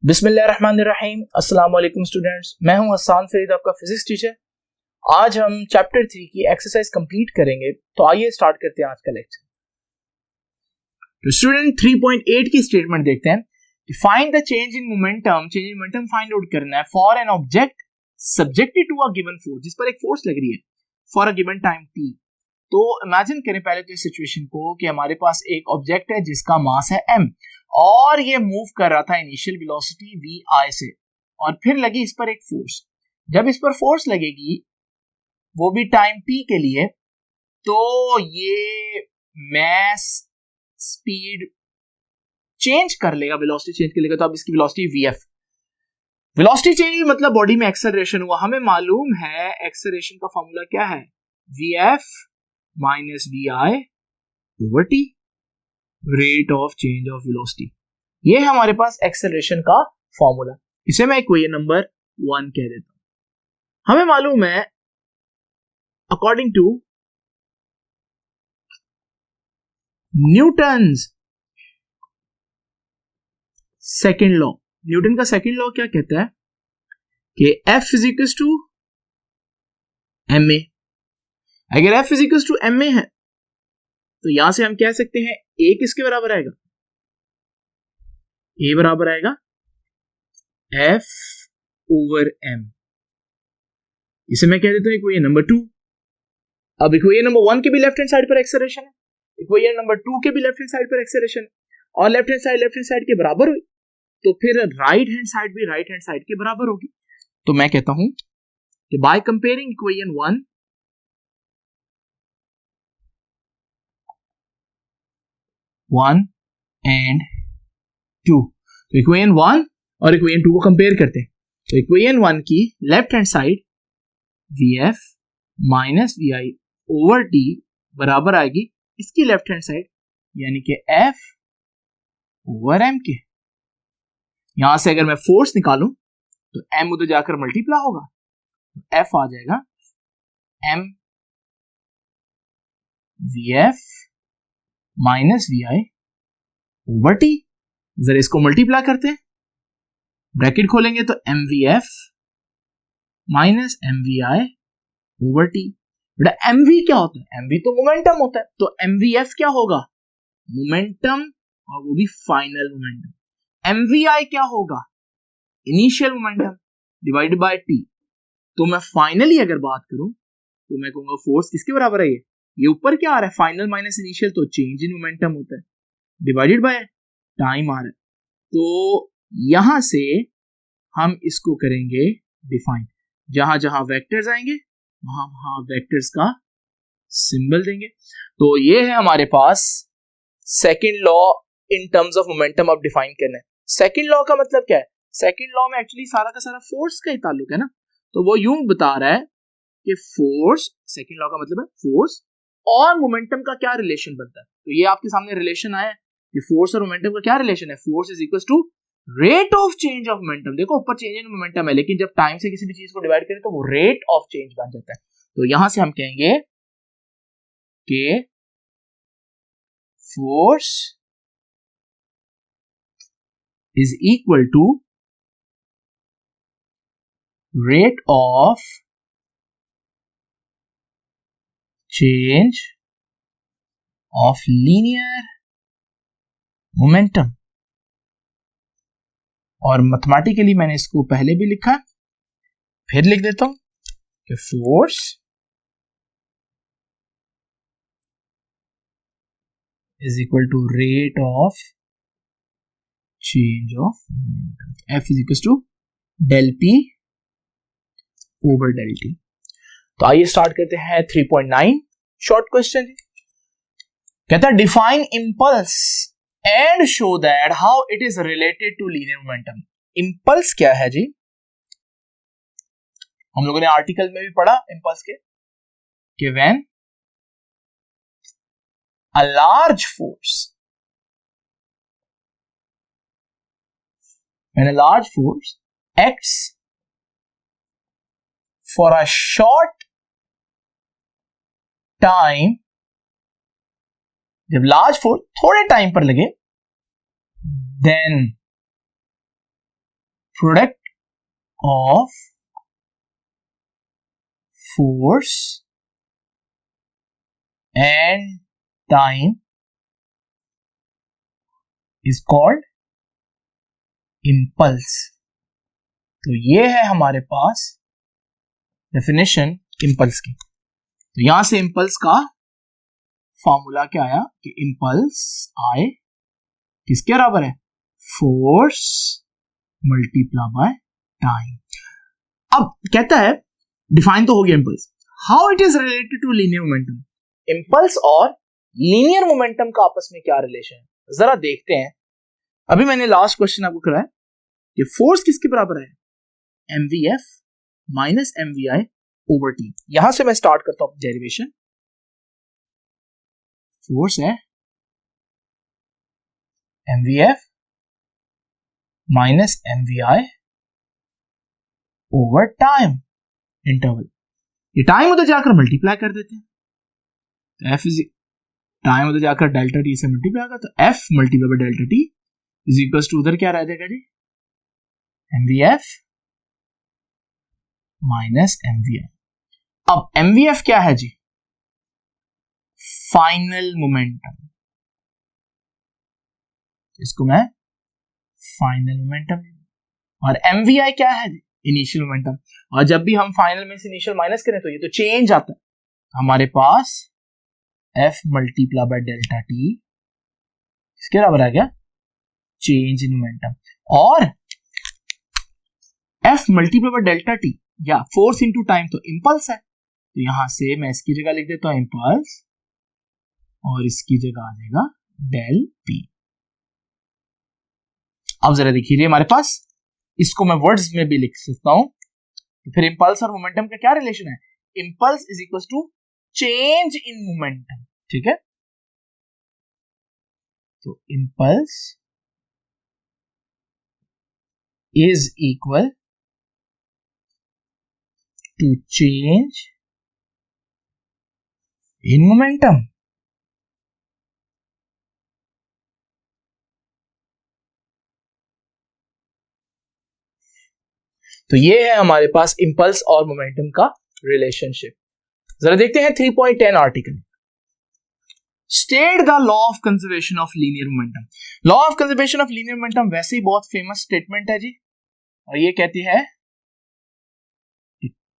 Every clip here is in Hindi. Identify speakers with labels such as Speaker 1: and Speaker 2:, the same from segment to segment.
Speaker 1: बिस्मिल्लाहिर्रहमानिर्रहीम। अस्सलाम वालेकुम स्टूडेंट्स, मैं हूं हसन फरीद, आपका फिजिक्स टीचर। आज हम चैप्टर 3 की एक्सरसाइज कंप्लीट करेंगे, तो आइए स्टार्ट करते हैं आज का लेक्चर। तो स्टूडेंट 3.8 की स्टेटमेंट देखते हैं। Find the change in momentum find out करना है for an object subjected to a given force, जिस पर एक फोर्स लग रही है for a given time t। तो इमेजिन करें पहले तो इस सिचुएशन को कि हमारे पास एक ऑब्जेक्ट है जिसका मास है m और ये मूव कर रहा था इनिशियल वेलोसिटी vi से, और फिर लगी इस पर एक फोर्स। जब इस पर फोर्स लगेगी वो भी टाइम t के लिए, तो ये मास स्पीड चेंज कर लेगा, वेलोसिटी चेंज कर लेगा। तो अब इसकी वेलोसिटी vf, वेलोसिटी चेंज मतलब बॉडी में एक्सेलरेशन हुआ। हमें मालूम है एक्सेलरेशन का फॉर्मूला क्या है, vf minus vi over t, rate of change of velocity. ये है हमारे पास एक्सेलरेशन का फॉर्मूला। इसे मैं इक्वेशन नंबर 1 कह देता हूं। हमें मालूम है according to Newton's second law, Newton का सेकेंड लॉ क्या कहता है कि F इज टू ma। अगर F इज टू ma है तो यहां से हम कह सकते हैं a किसके बराबर आएगा, a बराबर आएगा F ओवर m। इसे मैं कह देता हूं इक्वेशन नंबर 2। अब इक्वेशन नंबर 1 के भी लेफ्ट हैंड साइड पर एक्सेलरेशन है, इक्वेशन नंबर 2 के भी लेफ्ट हैंड साइड पर एक्सेलरेशन है, और लेफ्ट हैंड साइड के बराबर हुई तो फिर राइट हैंड साइड भी राइट हैंड साइड के बराबर होगी। तो मैं कहता हूं कि बाय कंपेयरिंग इक्वेशन 1 एंड 2, तो इक्वेशन 1 और इक्वेशन 2 को कंपेयर करते हैं। तो इक्वेशन 1 की left hand side vf minus vi over t बराबर आएगी इसकी लेफ्ट हैंड साइड, यानी कि f ओवर m के। यहां से अगर मैं फोर्स निकालूं तो m उधर जाकर मल्टीप्लाई होगा, तो f आ जाएगा m vf minus vi over t। जरा इसको मल्टीप्लाई करते हैं, ब्रैकेट खोलेंगे तो mvf minus mvi over t। बेटा mv क्या होता है, mv तो मोमेंटम होता है, तो mvf क्या होगा, मोमेंटम, और वो भी फाइनल मोमेंटम। mvi क्या होगा, initial momentum divided by t। तो मैं फाइनली अगर बात करूं तो मैं कहूंगा फोर्स किसके बराबर है, ये ऊपर क्या आ रहा है, फाइनल माइनस इनिशियल, तो चेंज इन मोमेंटम होता है, डिवाइडेड बाय टाइम आ रहा है। तो यहां से हम इसको करेंगे डिफाइन, जहां जहां वेक्टर्स आएंगे वहां वहां वेक्टर्स का सिंबल देंगे। तो ये है हमारे पास second law in terms of momentum अब डिफाइन करना है। सेकंड लॉ का मतलब क्या है, सेकंड लॉ में एक्चुअली सारा का सारा फोर्स का ही ताल्लुक है ना, तो वो यूं बता रहा है कि फोर्स, सेकंड लॉ का मतलब है फोर्स और मोमेंटम का क्या रिलेशन बनता है। तो ये आपके सामने रिलेशन आया कि फोर्स और मोमेंटम का क्या रिलेशन है, force is equal to rate of change of momentum. देखो ऊपर चेंज इन मोमेंटम है, लेकिन जब टाइम से किसी भी चीज को डिवाइड करें तो वो रेट ऑफ चेंज बन जाता है। तो यहां से हम कहेंगे कि force is equal to rate of change of linear momentum. और मैथमेटिकली मैंने इसको पहले भी लिखा, फिर लिख देता हूं कि force is equal to rate of change of momentum, F is equal to del P over del T। तो आइए स्टार्ट करते हैं 3.9 शॉर्ट क्वेश्चन। कहता है define impulse and show that how it is related to linear momentum. Impulse क्या है जी, हम लोगों ने आर्टिकल में भी पढ़ा इंपल्स के कि when a large force, when a large force acts for a short time, जब लार्ज फोर्स थोड़े टाइम पर लगे, then product of force and time is called impulse. तो ये है हमारे पास डेफिनेशन इम्पल्स की। तो यहां से इम्पल्स का फॉर्मूला क्या आया कि इम्पल्स आई किसके बराबर है, फोर्स मल्टीप्लाई बाय टाइम। अब कहता है डिफाइन तो हो गया impulse, how it is related to linear momentum. Impulse और लीनियर मोमेंटम का आपस में क्या रिलेशन है, जरा देखते हैं। अभी मैंने लास्ट क्वेश्चन आपको कराया कि फोर्स किसके बराबर है, mvf minus mvi over T. यहां से मैं स्टार्ट करता हूं डेरिवेशन। फोर्स है mvf minus mvi over time interval. ये टाइम उधर जाकर मल्टीप्लाई कर देते हैं, तो f इज टाइम उधर जाकर डेल्टा टी से मल्टीप्लाई होगा, तो f multiply by delta t is equals to उधर क्या रह जाएगा जी, mvf माइनस mvi। अब mvf क्या है जी, फाइनल मोमेंटम, इसको मैं फाइनल मोमेंटम, और mvi क्या है जी, इनिशियल मोमेंटम। और जब भी हम फाइनल में से इनिशियल माइनस करें तो ये तो चेंज आता है, हमारे पास f multiply by delta T इसके बराबर आ गया चेंज इन मोमेंटम, और f multiply by delta T या फोर्स इनटू टाइम तो इंपल्स है, तो यहां से मैं इसकी जगह लिख देता हूं इंपल्स और इसकी जगह आ जाएगा डेल पी। अब जरा देखिए हमारे पास, इसको मैं वर्ड्स में भी लिख सकता हूं, तो फिर इंपल्स और मोमेंटम का क्या रिलेशन है, impulse is equal to change in momentum, ठीक है। तो impulse is equal to change in momentum. तो ये है हमारे पास इंपल्स और मोमेंटम का रिलेशनशिप। जरा देखते हैं 3.10 article, state the law of conservation of linear momentum. Law of conservation of linear momentum वैसे ही बहुत फेमस स्टेटमेंट है जी, और ये कहती है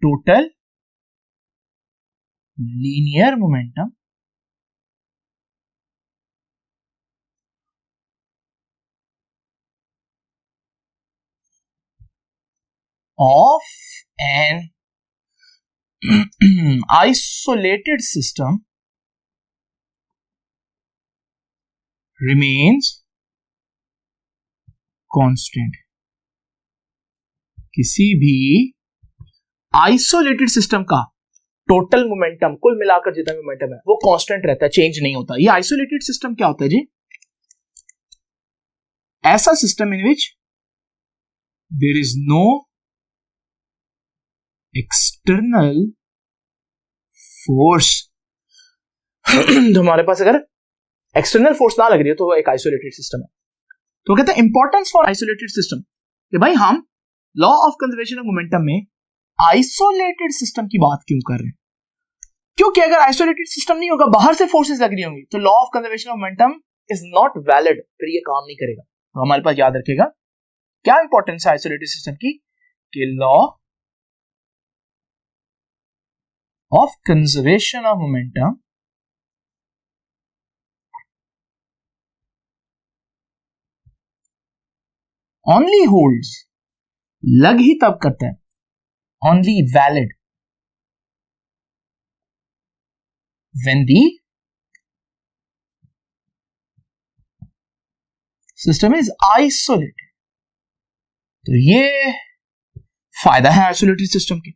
Speaker 1: total linear momentum of an isolated system remains constant। किसी भी आइसोलेटेड सिस्टम का टोटल मोमेंटम, कुल मिलाकर जितना मोमेंटम है वो कांस्टेंट रहता है, चेंज नहीं होता। ये आइसोलेटेड सिस्टम क्या होता है जी, ऐसा system in which there is no external force. तो हमारे पास अगर एक्सटर्नल फोर्स ना लग रही है तो वो एक आइसोलेटेड सिस्टम है। तो कहते हैं इंपॉर्टेंस फॉर आइसोलेटेड सिस्टम, कि भाई हम law of conservation of momentum में आइसोलेटेड सिस्टम की बात क्यों कर रहे हैं, क्योंकि अगर आइसोलेटेड सिस्टम नहीं होगा, बाहर से फोर्सेस लग रही होंगी, तो law of conservation of momentum is not valid, फिर ये काम नहीं करेगा। तो हमारे पास याद रखेगा क्या इंपॉर्टेंस है आइसोलेटेड सिस्टम की, कि law of conservation of momentum only holds, लग ही तब करता है, only valid when the system is isolated। तो ये फायदा है आइसोलेटेड सिस्टम की।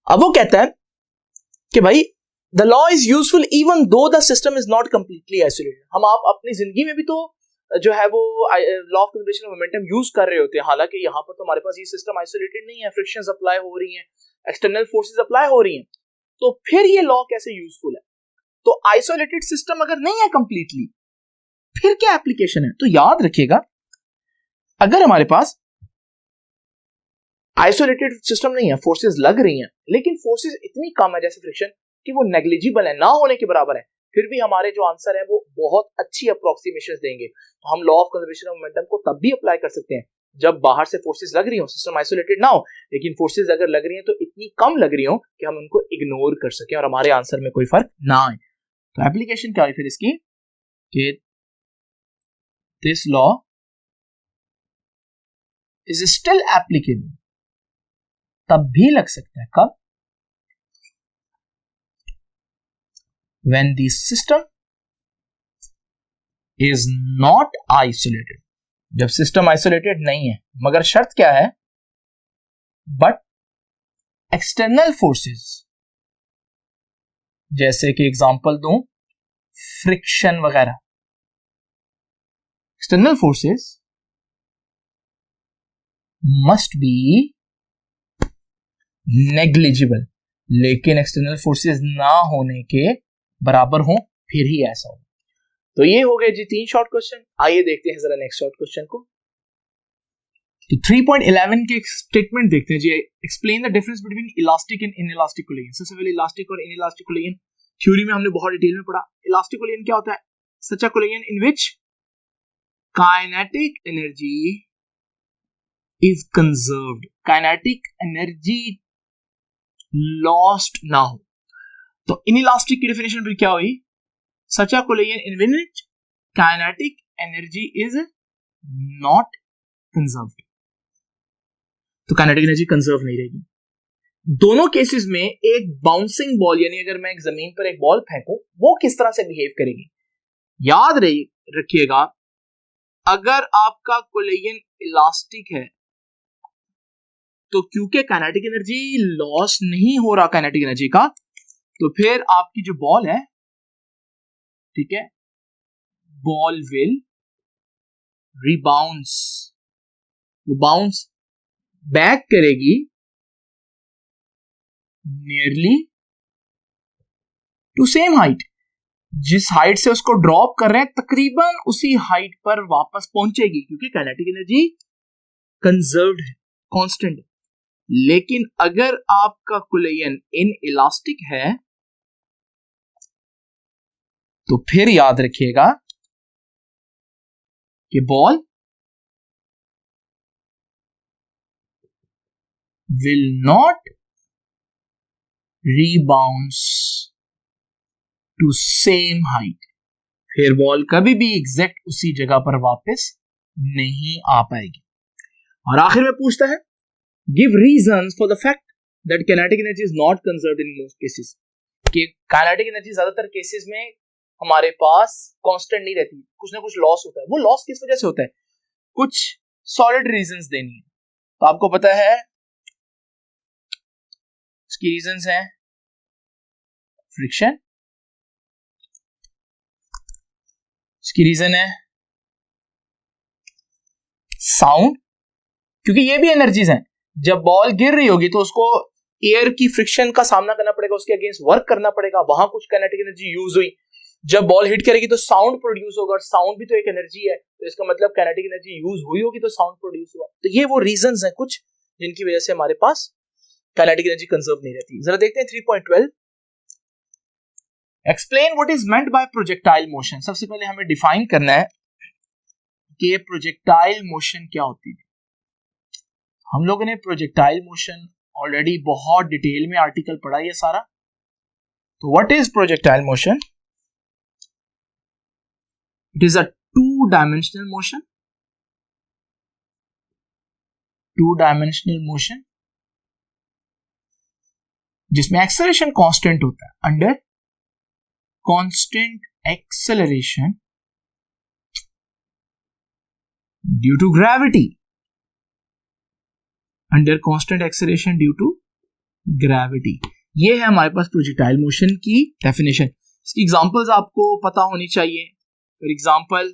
Speaker 1: अब वो कहता है कि भाई the law is useful even though the system is not completely isolated. हम आप अपनी जिंदगी में भी तो जो है वो law of conservation of momentum use कर रहे होते हैं, हालांकि यहाँ पर तो हमारे पास ये सिस्टम आइसोलेटेड नहीं है, फ्रिक्शंस अप्लाई हो रही हैं, एक्सटर्नल फोर्सेस अप्लाई हो रही हैं, तो फिर ये लॉ कैसे यूजफुल है। तो आइसोलेटेड सिस्टम अगर नहीं है कंप्लीटली, फिर क्या एप्लीकेशन है। तो याद रखिएगा, अगर हमारे पास आइसोलेटेड सिस्टम नहीं है, फोर्सेस लग रही हैं, लेकिन फोर्सेस इतनी कम है जैसे फ्रिक्शन कि वो नेग्लिजिबल है, ना होने के बराबर है, फिर भी हमारे जो आंसर है वो बहुत अच्छी अप्रोक्सीमेशन देंगे। तो हम law of conservation of momentum को तब भी अप्लाई कर सकते हैं जब बाहर से फोर्सेस लग रही हो, सिस्टम आइसोलेटेड ना हो, लेकिन फोर्सेस अगर लग रही हैं तो इतनी कम लग रही हो कि हम उनको इग्नोर कर सकें और हमारे आंसर में कोई फर्क ना आए। तो एप्लीकेशन क्या हुई फिर इसकी कि this law is still applicable, तब भी लग सकता है कब, when the system is not isolated, जब सिस्टम आइसोलेटेड नहीं है, मगर शर्त क्या है, बट एक्सटर्नल फोर्सेस, जैसे कि एग्जांपल दूं फ्रिक्शन वगैरह, external forces must be negligible, लेकिन एक्सटर्नल फोर्सेस ना होने के बराबर हो फिर ही ऐसा हो। तो ये हो गए जी 3 शॉर्ट क्वेश्चन। आइए देखते हैं जरा नेक्स्ट शॉर्ट क्वेश्चन को। तो 3.11 के स्टेटमेंट देखते हैं जी। Explain the difference between elastic and inelastic collision. सबसे पहले इलास्टिक और इनइलास्टिक कोलिजन थ्योरी में हमने बहुत डिटेल में पढ़ा। इलास्टिक कोलिजन क्या होता है? Such a collision in which kinetic energy is conserved, kinetic energy lost ना हो। तो इनइलास्टिक की डेफिनेशन भी क्या हुई? Such a collision in which kinetic energy is not conserved, तो काइनेटिक एनर्जी कंजर्व नहीं रहेगी। दोनों केसेस में एक बाउंसिंग बॉल, यानी अगर मैं एक जमीन पर एक बॉल फेंकूं, वो किस तरह से बिहेव करेगी? याद रखिएगा, अगर आपका कोलिजन इलास्टिक है तो क्योंकि काइनेटिक एनर्जी लॉस नहीं हो रहा काइनेटिक एनर्जी का, तो फिर आपकी जो बॉल है, ठीक है, बॉल विल रिबाउंस, वो बाउंस बैक करेगी नियरली टू सेम हाइट, जिस हाइट से उसको ड्रॉप कर रहे हैं तकरीबन उसी हाइट पर वापस पहुंचेगी, क्योंकि काइनेटिक एनर्जी कंजर्व्ड है, कांस्टेंट है। लेकिन अगर आपका कोलिजन इन इलास्टिक है तो फिर याद रखिएगा कि ball will not rebounce to same height, फिर बॉल कभी भी एग्जैक्ट उसी जगह पर वापस नहीं आ पाएगी। और आखिर में पूछता है, give reasons for the fact that kinetic energy is not conserved in most cases, कि काइनेटिक एनर्जी ज्यादातर केसेस में हमारे पास कांस्टेंट नहीं रहती, कुछ ना कुछ लॉस होता है। वो लॉस किस वजह से होता है? कुछ सॉलिड रीजंस देनी है, तो आपको पता है इसकी रीजंस हैं फ्रिक्शन, इसकी रीजन है साउंड, क्योंकि ये भी एनर्जीज हैं। जब बॉल गिर रही होगी तो उसको एयर की फ्रिक्शन का सामना करना पड़ेगा, उसके अगेंस्ट वर्क करना पड़ेगा, वहां कुछ काइनेटिक एनर्जी यूज हुई। जब बॉल हिट करेगी तो साउंड प्रोड्यूस होगा, और साउंड भी तो एक एनर्जी है, तो इसका मतलब काइनेटिक एनर्जी यूज हुई होगी तो साउंड प्रोड्यूस हुआ। तो ये वो रीजंस हैं कुछ जिनकी वजह से हमारे पास काइनेटिक एनर्जी कंजर्व नहीं रहती। जरा देखते हैं 3.12, explain what is meant by projectile motion. सबसे पहले हमें डिफाइन करना है कि प्रोजेक्टाइल मोशन क्या होती है। हम लोगों ने प्रोजेक्टाइल मोशन ऑलरेडी बहुत डिटेल में आर्टिकल पढ़ा है सारा। तो what is projectile motion? It is a two dimensional motion, two dimensional motion जिसमें एक्सेलरेशन कांस्टेंट होता है, under constant acceleration due to gravity, under constant acceleration due to gravity. ये है हमारे पास प्रोजेक्टाइल मोशन की डेफिनेशन। इसकी एग्जांपल्स आपको पता होनी चाहिए। For example,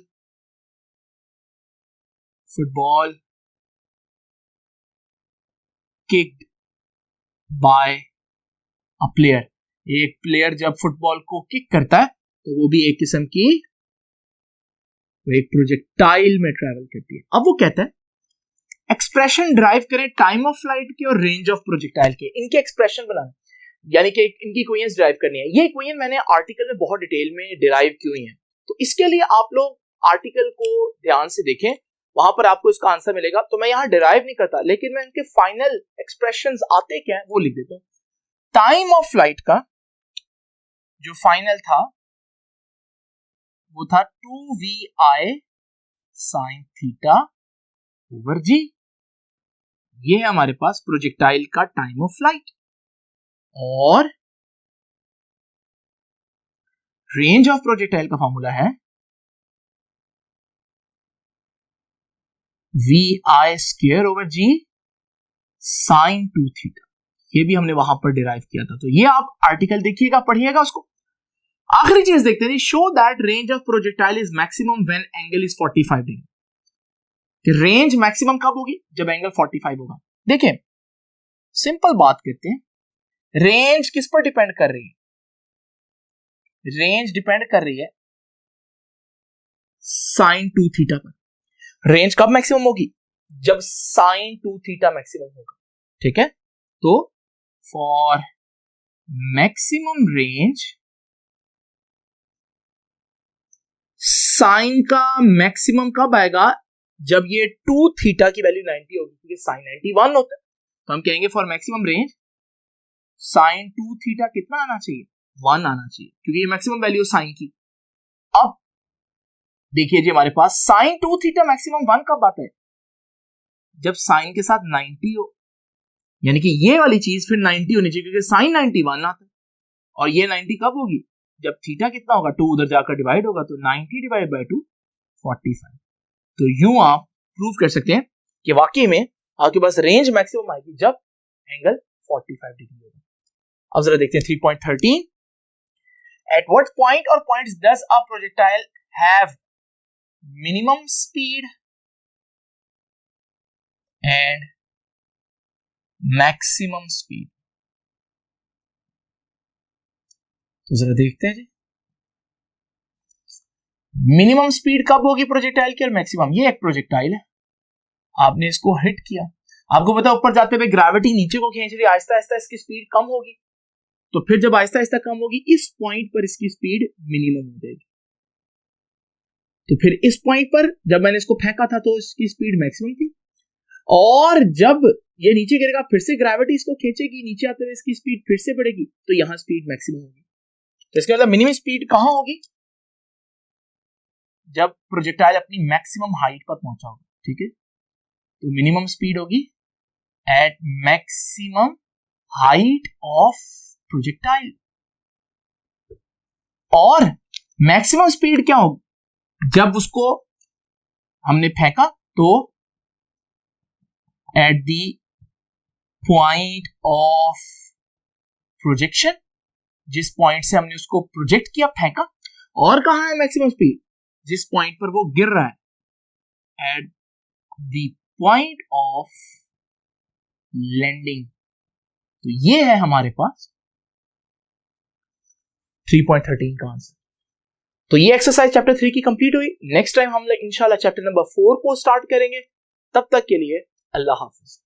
Speaker 1: football kicked by a player, एक प्लेयर जब फुटबॉल को किक करता है तो वो भी एक किस्म की एक प्रोजेक्टाइल में ट्रैवल करती है। अब वो कहता है एक्सप्रेशन ड्राइव करें टाइम ऑफ फ्लाइट के और रेंज ऑफ प्रोजेक्टाइल के, इनके एक्सप्रेशन बनाना, यानी कि इनकी इक्वेशंस ड्राइव करनी है। ये इक्वेशन मैंने आर्टिकल में बहुत डिटेल में डिराइव की हुई है, तो इसके लिए आप लोग आर्टिकल को ध्यान से देखें, वहां पर आपको इसका आंसर मिलेगा। तो मैं यहाँ डिराइव नहीं करता, लेकिन मैं इनके फाइनल एक्सप्रेशंस आते क्या है वो लिख देता हूँ। टाइम ऑफ फ्लाइट का जो फाइनल था वो था 2vi sin थीटा ओवर जी। ये है हमारे पास प्रोजेक्टाइल का टाइम ऑफ फ्लाइट। और रेंज ऑफ प्रोजेक्टाइल का फॉर्मूला है vi स्क्वायर ओवर जी साइन 2 थीटा। ये भी हमने वहां पर डिराइव किया था, तो ये आप आर्टिकल देखिएगा, पढ़िएगा उसको। आखिरी चीज देखते हैं, show that range of projectile is maximum when angle is 45 degree. कि रेंज मैक्सिमम कब होगी? जब एंगल 45 होगा। देखिए सिंपल बात करते हैं, रेंज किस पर डिपेंड कर रही है? रेंज डिपेंड कर रही है साइन 2 थीटा पर। रेंज कब मैक्सिमम होगी? जब साइन 2 थीटा मैक्सिमम होगा, ठीक है। तो फॉर मैक्सिमम रेंज, साइन का मैक्सिमम कब आएगा? जब ये 2 थीटा की वैल्यू 90 होगी, क्योंकि साइन 91 होता है। तो हम कहेंगे for maximum range sine 2 theta कितना आना चाहिए? 1 आना चाहिए, क्योंकि ये मैक्सिमम वैल्यू साइन की। अब देखिए जी, हमारे पास साइन 2 थीटा मैक्सिमम 1 कब आता है? जब साइन के साथ 90 हो, यानी कि ये वाली चीज फिर 90 होनी चाहिए, क्योंकि साइन 91 आता है। और ये 90 कब होगी? जब थीटा कितना होगा? 2 उधर जाकर डिवाइड होगा, तो 90 डिवाइड बाय 2 45। तो यूं आप प्रूव कर सकते हैं कि वाकई में आपके पास रेंज मैक्सिमम आएगी जब एंगल 45 डिग्री होगा। अब जरा देखते हैं 3.13। एट व्हाट पॉइंट और points does a projectile have minimum speed and maximum speed? तो जरा देखते हैं जी, मिनिमम स्पीड कब होगी प्रोजेक्टाइल की और मैक्सिमम? ये एक प्रोजेक्टाइल है, आपने इसको हिट किया, आपको पता ऊपर जाते हुए ग्रेविटी नीचे को खींच रही है, आहिस्ता आहिस्ता इसकी स्पीड कम होगी। तो फिर जब आहिस्ता आहिस्ता कम होगी, इस पॉइंट पर इसकी स्पीड मिनिमम हो जाएगी। तो फिर इस पॉइंट पर जब मैंने इसको फेंका था तो इसकी स्पीड मैक्सिमम थी, और जब ये नीचे गिरेगा फिर से ग्रेविटी इसको खींचेगी, नीचे आते हुए इसकी स्पीड फिर से बढ़ेगी, तो यहां स्पीड मैक्सिमम होगी। तो इसका मतलब मिनिमम स्पीड कहां होगी? जब प्रोजेक्टाइल अपनी मैक्सिमम हाइट पर पहुंचा होगा, ठीक है। तो मिनिमम स्पीड होगी at maximum height of projectile. और मैक्सिमम स्पीड क्या होगी? जब उसको हमने फेंका तो at the point of projection, जिस पॉइंट से हमने उसको प्रोजेक्ट किया, फेंका। और कहां है मैक्सिमम स्पीड? जिस पॉइंट पर वो गिर रहा है, at the point of landing. तो ये है हमारे पास 3.13 का आंसर। तो ये एक्सरसाइज चैप्टर 3 की कंप्लीट हुई। नेक्स्ट टाइम हम इंशाल्लाह चैप्टर नंबर 4 को स्टार्ट करेंगे। तब तक के लिए अल्लाह हाफिज।